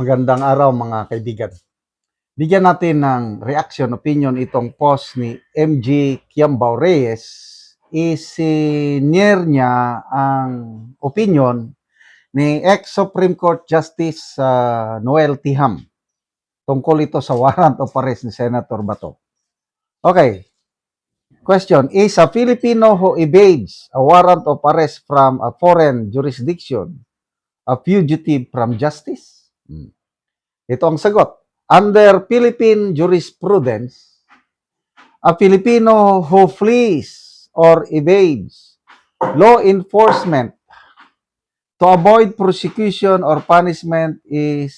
Magandang araw mga kaibigan. Bigyan natin ng reaction, opinion itong post ni MG Kiambao Reyes. Isinare niya ang opinion ni ex-Supreme Court Justice Noel Tiham tungkol ito sa warrant of arrest ni Senator Bato. Okay. Question, is a Filipino who evades a warrant of arrest from a foreign jurisdiction a fugitive from justice? Ito ang sagot. Under Philippine jurisprudence, a Filipino who flees or evades law enforcement to avoid prosecution or punishment is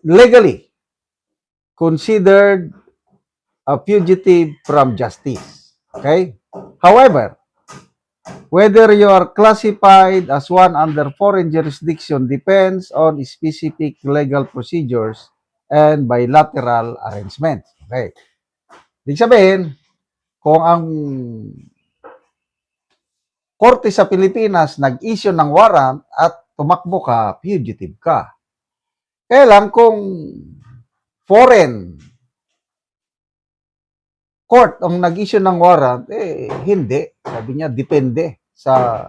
legally considered a fugitive from justice. Okay? However, whether you are classified as one under foreign jurisdiction depends on specific legal procedures and bilateral arrangements. Okay. Ibig sabihin, kung ang korte sa Pilipinas nag-issue ng warrant at tumakbo ka, fugitive ka. Kaya lang kung foreign court ang nag-issue ng warrant, hindi. Sabi niya, depende sa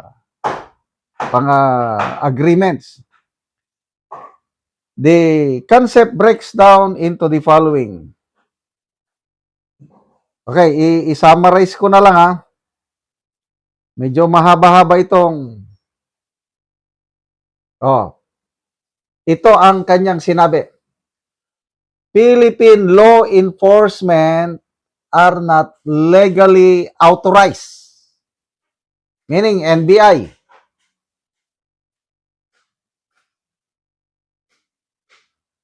mga agreements. The concept breaks down into the following. Okay, i-summarize ko na lang ha. Medyo mahaba-haba itong. Ito ang kanyang sinabi. Philippine law enforcement are not legally authorized. Meaning NBI.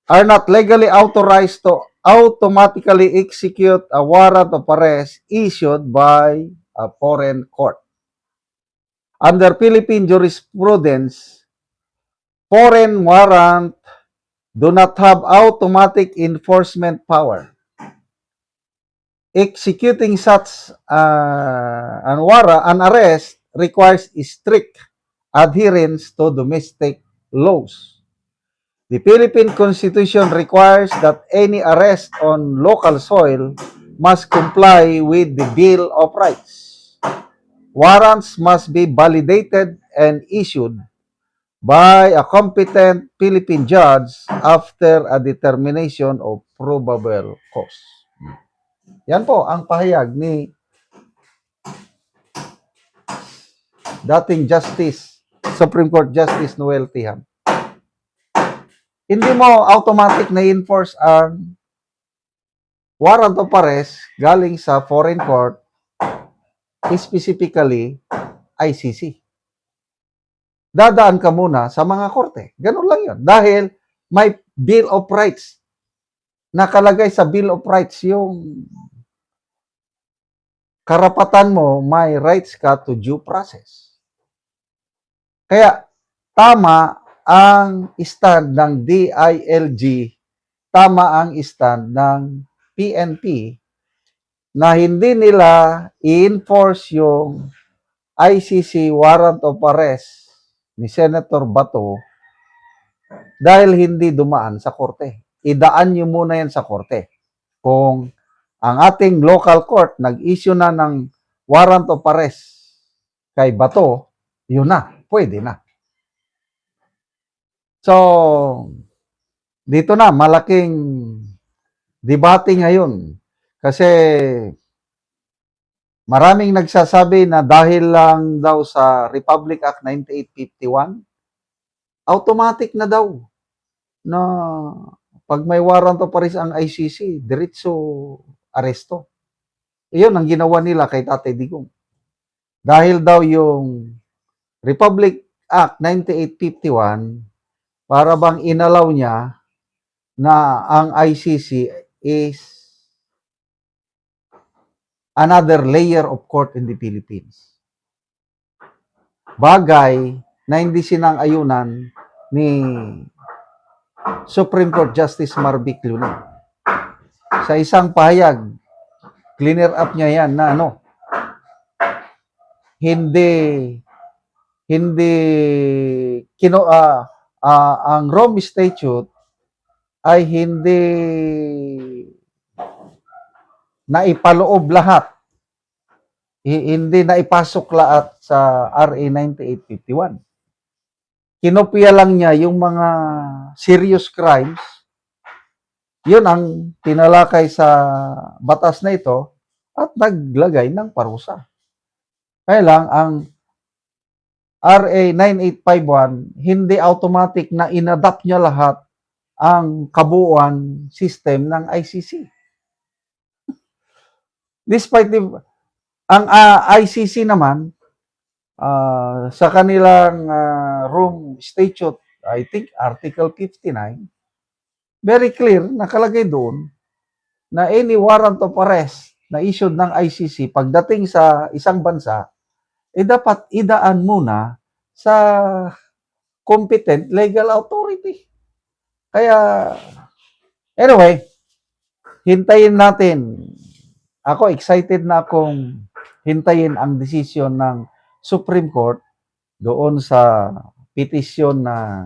Are not legally authorized to automatically execute a warrant of arrest issued by a foreign court. Under Philippine jurisprudence, foreign warrant do not have automatic enforcement power. Executing such an arrest requires strict adherence to domestic laws. The Philippine Constitution requires that any arrest on local soil must comply with the Bill of Rights. Warrants must be validated and issued by a competent Philippine judge after a determination of probable cause. Yan po ang pahayag ni dating Justice, Supreme Court Justice Noel Tiham. Hindi mo automatic na enforce ang warrant of arrest galing sa foreign court, specifically ICC. Dadaan ka muna sa mga korte. Ganun lang yun. Dahil may Bill of Rights. Nakalagay sa Bill of Rights yung karapatan mo, may rights ka to due process. Kaya tama ang stand ng DILG, tama ang stand ng PNP na hindi nila i-enforce yung ICC warrant of arrest ni Senator Bato dahil hindi dumaan sa korte. Idaan nyo muna yan sa korte. Kung ang ating local court nag-issue na ng warrant of arrest kay Bato, yun na, pwede na. So, dito na, malaking debate ngayon. Kasi maraming nagsasabi na dahil lang daw sa Republic Act 9851, automatic na daw na pag may warrant of arrest ang ICC, diretso aresto. Iyon ang ginawa nila kay Tatay Digong. Dahil daw yung Republic Act 9851, para bang inalaw niya na ang ICC is another layer of court in the Philippines. Bagay na hindi sinang-ayunan ni Supreme Court Justice Marvic Luna. Sa isang pahayag, cleaner up niya yan na hindi ang Rome Statute ay hindi naipaloob lahat, hindi naipasok lahat sa RA 9851. Kinopya lang niya yung mga serious crimes. Yun ang tinalakay sa batas na ito at naglagay ng parusa. Kaya lang, ang RA 9851, hindi automatic na inadapt niya lahat ang kabuuan system ng ICC. Despite ang ICC naman, sa kanilang Rome Statute, I think Article 59, very clear, nakalagay doon na any warrant of arrest na issued ng ICC pagdating sa isang bansa, dapat idaan muna sa competent legal authority. Kaya, anyway, hintayin natin. Ako, excited na akong hintayin ang desisyon ng Supreme Court doon sa petisyon na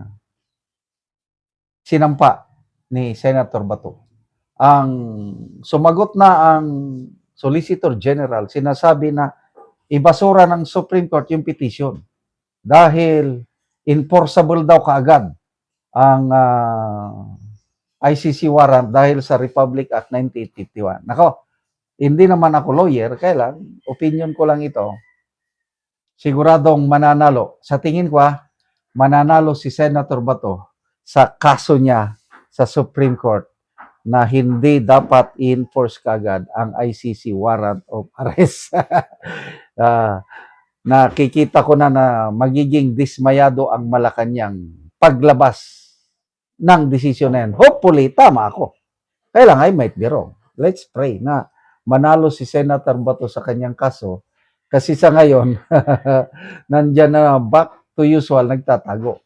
sinampa ni Senator Bato. Ang sumagot na ang Solicitor General, sinasabi na ibasura ng Supreme Court yung petition dahil enforceable daw kaagad ang ICC warrant dahil sa Republic Act 1951. Nako, hindi naman ako lawyer, kaya lang, opinion ko lang ito. Siguradong mananalo. Sa tingin ko, mananalo si Senator Bato sa kaso niya sa Supreme Court na hindi dapat i-enforce kagad ang ICC warrant of arrest. Nakikita ko na magiging dismayado ang Malacanang paglabas ng desisyon na yan. Hopefully, tama ako. Kaya lang, I might be wrong. Let's pray na manalo si Senator Bato sa kanyang kaso. Kasi sa ngayon, nandyan na back to usual, nagtatago.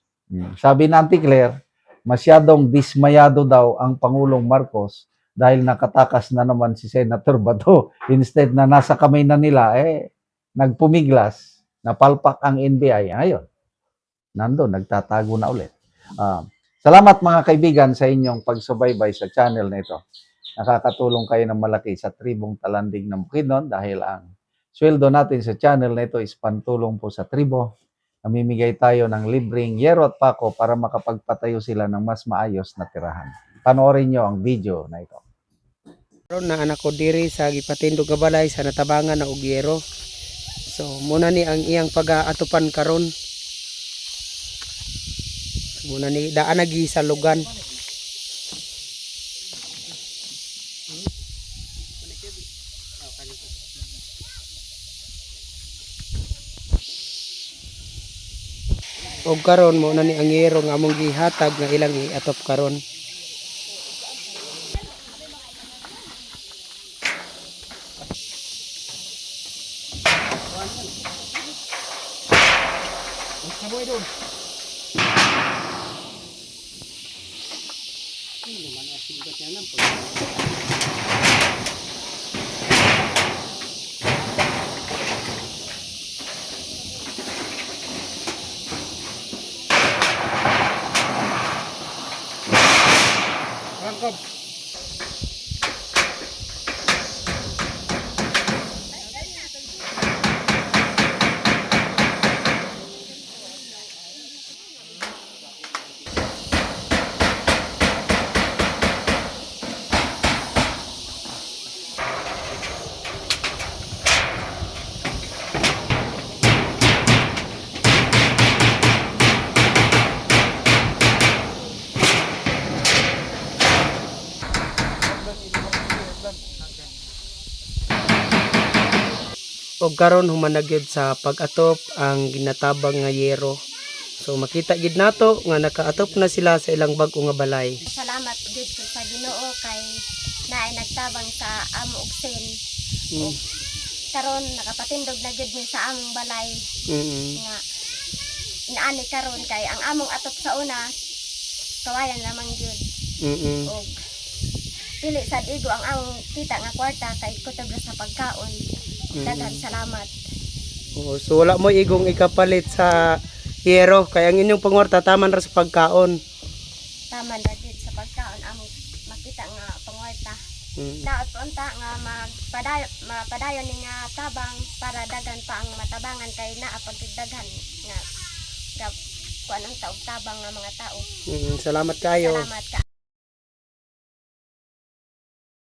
Sabi na Auntie Claire, masyadong dismayado daw ang Pangulong Marcos dahil nakatakas na naman si Senator Bato. Instead na nasa kamay na nila, nagpumiglas, napalpak ang NBI. Ayun, nandun, nagtatago na ulit. Salamat mga kaibigan sa inyong pagsubaybay sa channel na ito. Nakakatulong kayo ng malaki sa tribong Talanding ng Bukidnon dahil ang sweldo natin sa channel na ito is pantulong po sa tribo. Namimigay tayo ng libreng yero at pako para makapagpatayo sila ng mas maayos na tirahan. Panoorin nyo ang video na ito. Karon na anak ko diri sa gipatindog nga balay sa natabangan na og yero. So muna ni ang iyang pag-aatupan karon. Muna ni daan lagi sa lugan. Og karon mo na ni ang yero nga among gihatag nga ilang iatop karon. Og karon human na gyud sa pag-atop ang ginatabang nga yero. So makita gid nato nga nakaatop na sila sa ilang bag-o nga balay. Salamat gid ko sa Ginoo kay naay nagtabang sa amo og sen. Karon nakapatindog na gid ni sa among balay. Nga inaani karon kay ang among atop sa una kawayan lamang gyud. Og dili sad igo ang among kita nga kwarta kay kutob sa pagkaon. Daghan salamat. So wala mo igong ikapalit sa Yero kay ang inyong pangwarta taman ra sa pagkaon. Tama na gid sa pagkaon among makita nga pangwarta. Daot unta nga mapadayon ni nga tabang para daghan pa ang matabangan kay naa pagdaghan nga kuan ang taog tabang nga mga tao. Salamat kayo. Salamat ka.